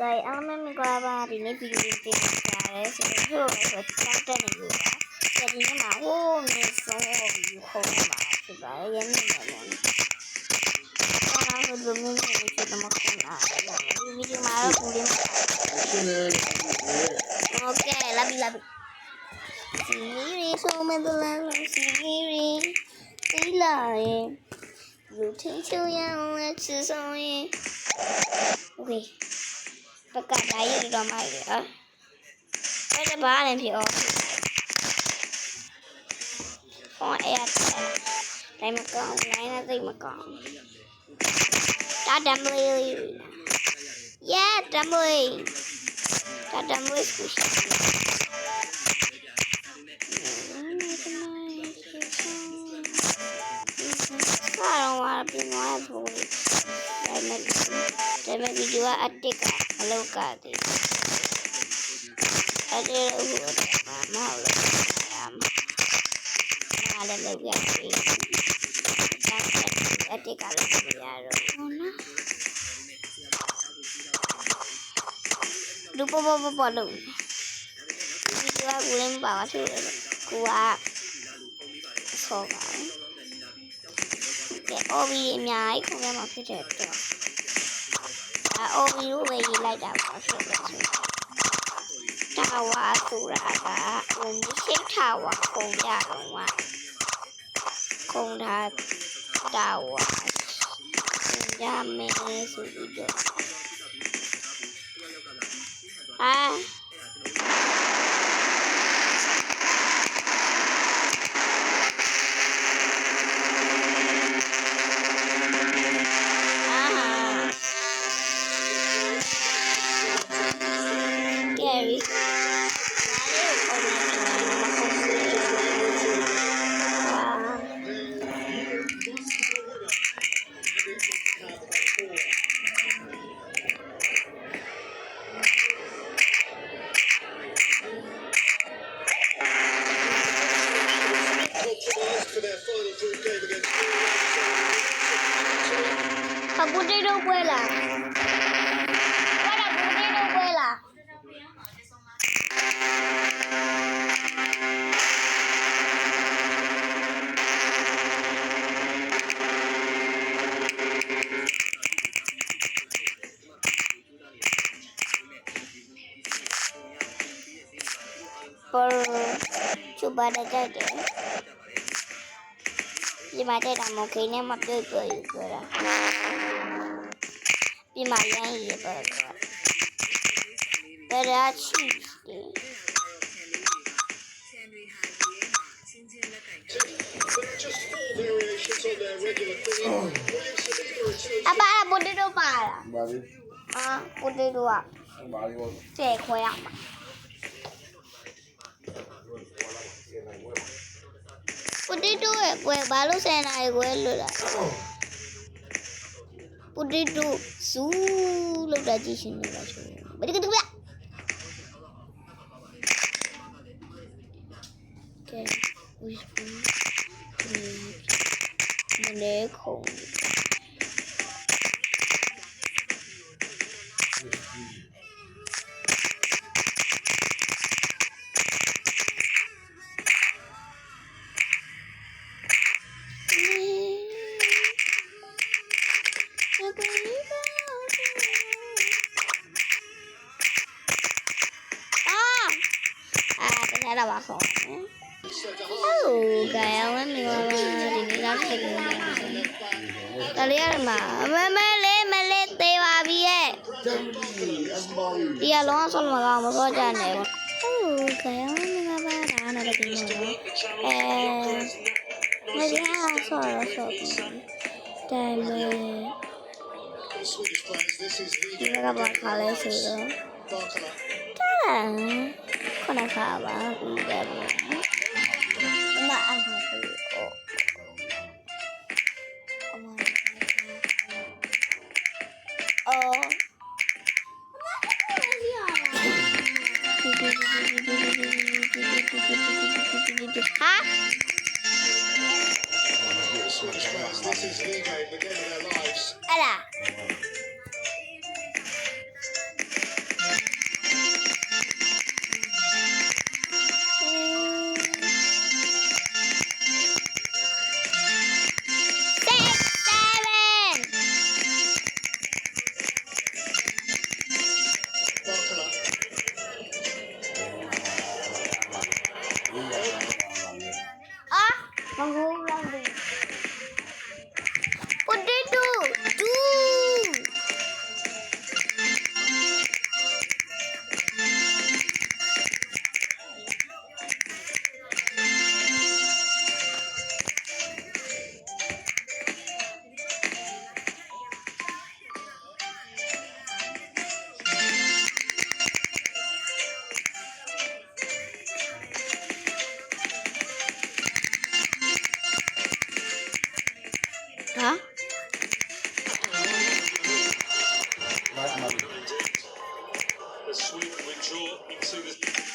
guys အားလုံးမင်္ဂလာပါဒီနေ့ဗီဒီယိုတင်ပြရဲဆိုတော့ကျောင်းတက်နေလို့ပါဒီနေ့မှာဟိုးမြေဆုံးပြီးခေါ်မှာဖြစ်ပါတယ်ရင်းနေတယ်နော်ဘာလို့ဒီလိုမျိုးဖြစ်တော့မခေါ်လာဒီဗီဒီယိုမှာတော့ပူရင်းโอเคလာပြီစီရီဆိုမဒလာစီရီတီလာရင်လူထင်းချူရအောင်လက်ချဆောင်ရင်โอเคပကလာရတော့မိုက်တယ်အဲ့ဒါဘာလဲဖြစ်အောင်ဖုန်းအဲ့တိုင်းမကောင်းလိုင်းနဲ့သိမကောင်းတာဒမ်လေး yeah ဒမ်လေးတာဒမ်လေးကိုရှိတော့ဝါပြီးတော့ဘူးဒါမဲ့ဗီဒီယိုအတစ်ကအလုပ်ကတည်းအဲ့ဒီဟိုမဟုတ်လို့အားလည်းလုပ်ရပြီအတစ်ကလည်းမရတော့ဘူးနော်လူပေါ်လို့ဗီဒီယိုကကိုလည်းမပါဘူးကိုကဆောပါOB အများကြီးခေါ်ရမှာဖြစ်တဲ့တော့OB လို့ပဲရေးလိုက်တာပါဆိုတော့တာဝါဆိုတာကမရှိတာဝါခုံရတော့ကခုံထားတာဝါရမယ်ဆိုပြီးတော့不这都会了，我俩不这都会了。就把它再给。ဒီမှာတဲ့တာမခေနဲ့မပြုတ်ကြရကြတာဒီမှာရမ်းရပါတော့ဒါရချီတယ်အပါပိုတေတိုပါလားဘာလဲပိုတေတိုကဘာလဲကျဲခွဲရမှာpotato ရဲ့ဘာလို့ဆန်လာရွယ်လို့လား potato စူးလောက်တာကြည့်ရှင်နေတာဆိုဘယ်တကတူလဲကဲဝီစပူမနေခုံအဲ့ဒါပါခေါ်မယ်ဟုတ်ကဲ့အောင်မင်္ဂလာပါဒီနေ့ကဖြစ်နေတယ်တလေးရမှာမလေးသေးပါပြီရဲ့ဒီကလုံးဆုံးမကောင်းမစောကြနဲ့ဟုတ်ကဲ့အောင်မင်္ဂလာပါဒါနဲ့တကယ်လို့မဒီဟာဆော်တယ်မယ်ဒီကဘာခါလဲဆိုတော့ခဏခါပါပြီးတယ်မအားပါဘူးအဲ့ဒါ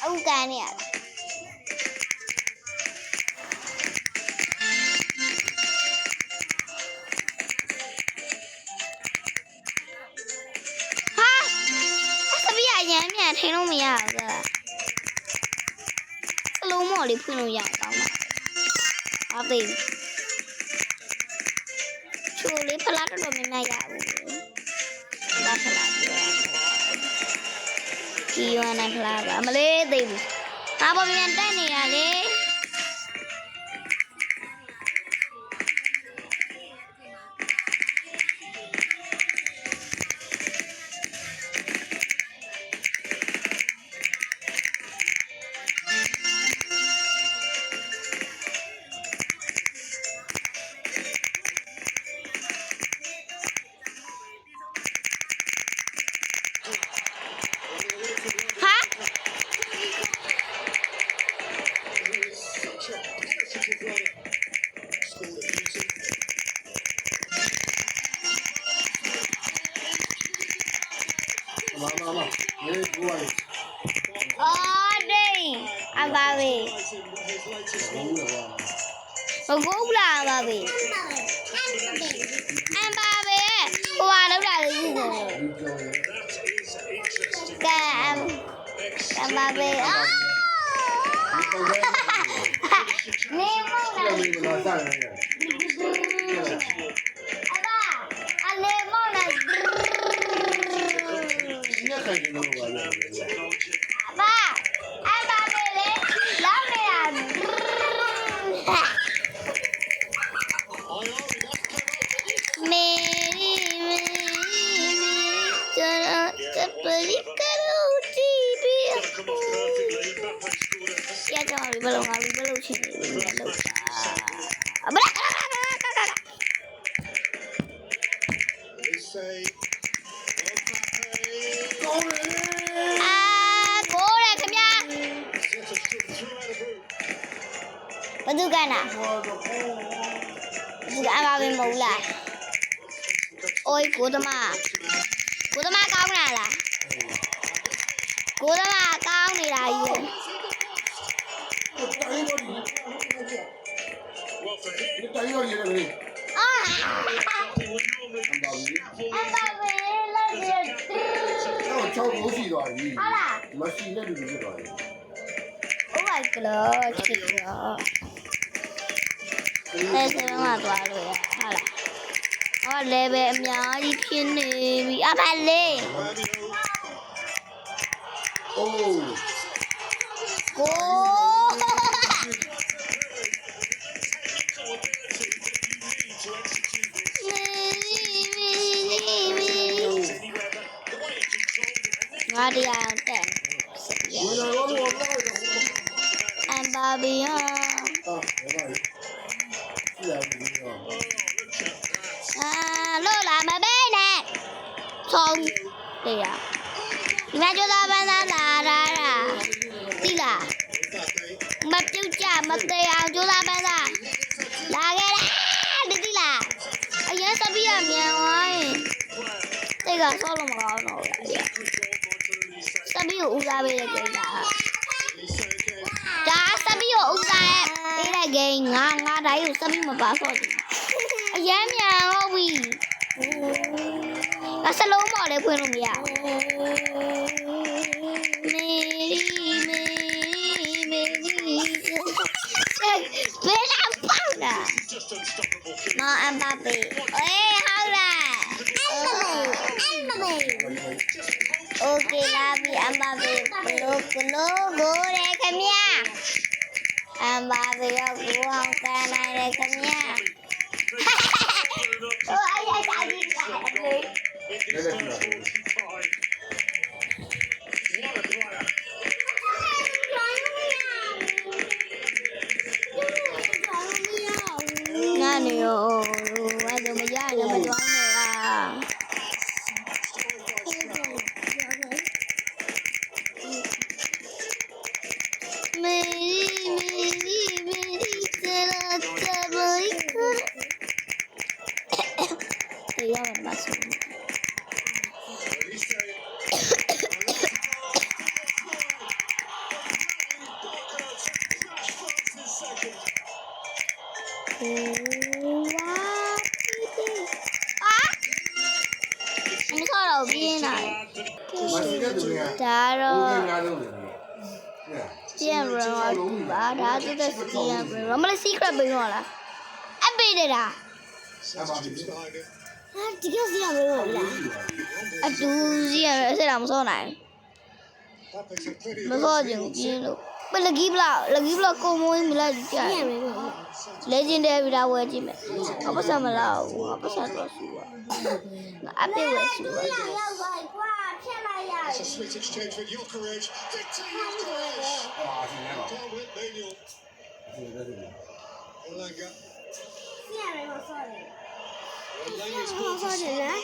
ông cà nè ha sao bây giờ nhà thấy nó mày à lâu mò đi phun nó dạng tao mà à tìm chú lấy phá lát rồi mình này à ba phá lát kia này phá lát mà lấy tìm à bao nhiêu tay này à đấy đi ăn ba về gốm là ba về ăn ba về qua đâu là cái gì rồi ăn ba về á nêm mông này ăn nêm mông này ba ăn ba về đấy lắm này à मेरी चला चपली करो टीवी क्या जाओ अभी बोलो छिने गोरे खम्या बदू गाना ăn bao bên mũ lại ôi của tao mà cao này là của tao mà cao này là gì ăn bao bên là gì ôi my god chết rồi đây sẽ là toàn rồi à là level em nhớ đi thiên này bị áp ăn lên cô ngã đi ăn tẹn ăn Barbie nó làm ở bên nè không đi à mẹ cho ta ban ra đi là mặt chú cha mặt tê ao cho ta ban ra là cái đó đi là ở dưới sao biết làm nhà rồi đây là sao mà còn nổi sao biết u ra bây giờ cái là cha sao biết u ra đây là gay ngang đấy sao biết mà bảo sao dám nhà không vì nó sẽ lố mò để quên luôn nhà bé làm bao nè mà ăn ba bì ê hao là ăn ba bì ok là bị ăn ba bì lô đây cầm nha ăn ba bì của ông ca này đây cầm nha ôi ai đi nga nhiều ai được mà giá được mà đoán này à thì ra mình bắt xuống ကိုပြင်းလာဒါတော့ပြန်ရောပါဒါတက်တက်စီရရောမလေး secret ပေးတော့လားအပေးတယ်ဒါဒီကစီရမလို့လားအတူစီရအဆက်တော့မစောနိုင်မစောချင်ပြင်းလို့ပလကီဘလောက်ကိုမွေးမလားကြာ legendary ဒါဝယ်ကြည့်မယ်အပစမလားအပစတော့ဆူပါအပေးဝယ်ဆူပါ It's a sweet exchange with your courage. Victor Yokeres. Darwin Manuel. Elanga. Elanga's ball to Steinberg.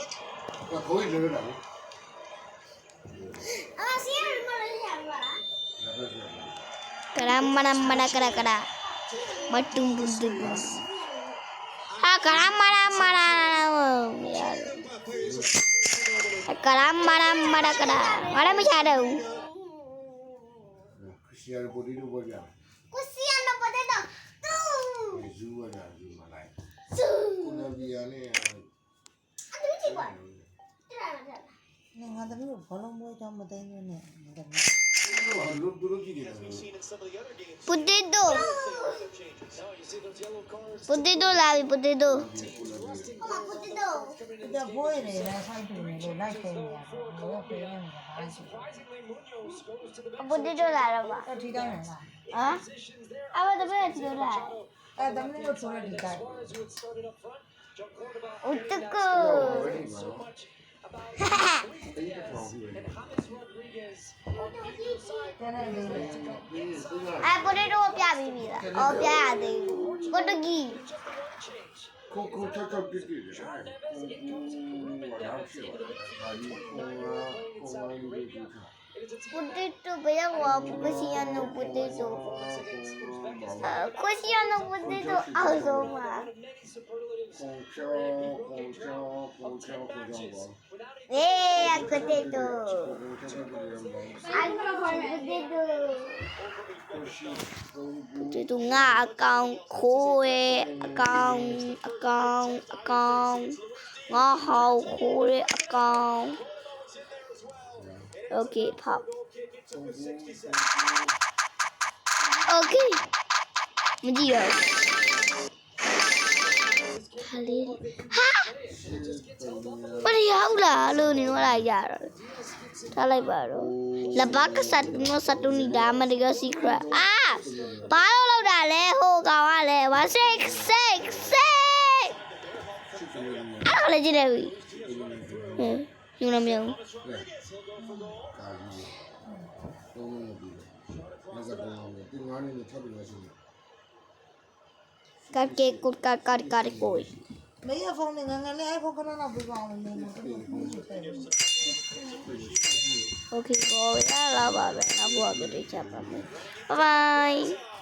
ကရမနမနကရကရမတုံဘူးဒူဟာကရမနမနကရမနမနကရဘာလဲမချတဲ့ဘူးခရီးရပိုတီတို့ပေါ်ကြ ကိုစီယနိုပိုတေတိုတူ ဇူးဝါဇူးမလိုက် ဇူ ကိုလံဘီယာနဲ့ အတူကြည့်ပါငါသမီးကိုဘောလုံးပွဲကြောင့်မသိဘူးနဲ့ငါသမီး လူတို့ကြည့်တယ် ပိုတေတိုပိုတေတိုလာပြီပိုတေတိုပိုတေတို ဒါဘွေးတွေလည်းဆိုင်တူနေလို့လိုက်ခိုင်းနေရတာဘောပေးနေမှာပါရှိ ပိုတေတိုလာတော့ပါ အထီတိုင်းလား ဟမ်အဘတပည့်တီတိုလာ သမီးတို့ဆိုရဒီတိုင်း ဥတကူ တဲ့နေလေး ပိုတေတိုပြပြီးပြီလားအော်ပြရသေးဘူးပိုတကီ ကိုချောက်ပြစ်တယ်ကိုရောက်ရှိပါဒါဒီကိုလူတွေ potato ဘယ်ရောက်ပါကိုစီယနို potato ကိုစီယနို potato အောက်ဆုံးမှာ ကိုချောအေး potato အဲ့ဒါခေါ် potato potato ငါအကောင်ခိုးရဲ့အကောင်ငါဟောက်ခိုးရဲ့အကောင် Okay, pop. Okay. မကြည့်ရဘူးခလေးဟာဘာရအောင်လားလို့နေတော့လိုက်ကြတော့ထားလိုက်ပါတော့လဘကစတ်နိုစတူနီဒါမဒီက secret အာဘာလို့လောက်တာလဲဟိုကောင်ကလည်း1 6 အဲ့ဒါလည်းကြည့်နေပြီယူလို့မရဘူး Card ke card koi. မေးရဖုန်းနဲ့ငငယ်လေး iPhone ခဏလောက်ပြပါအောင်နေမှာတူဖုန်းရှိတယ် Okay, go. Ya la ba ba. Na bo ga de cha ba. Bye bye.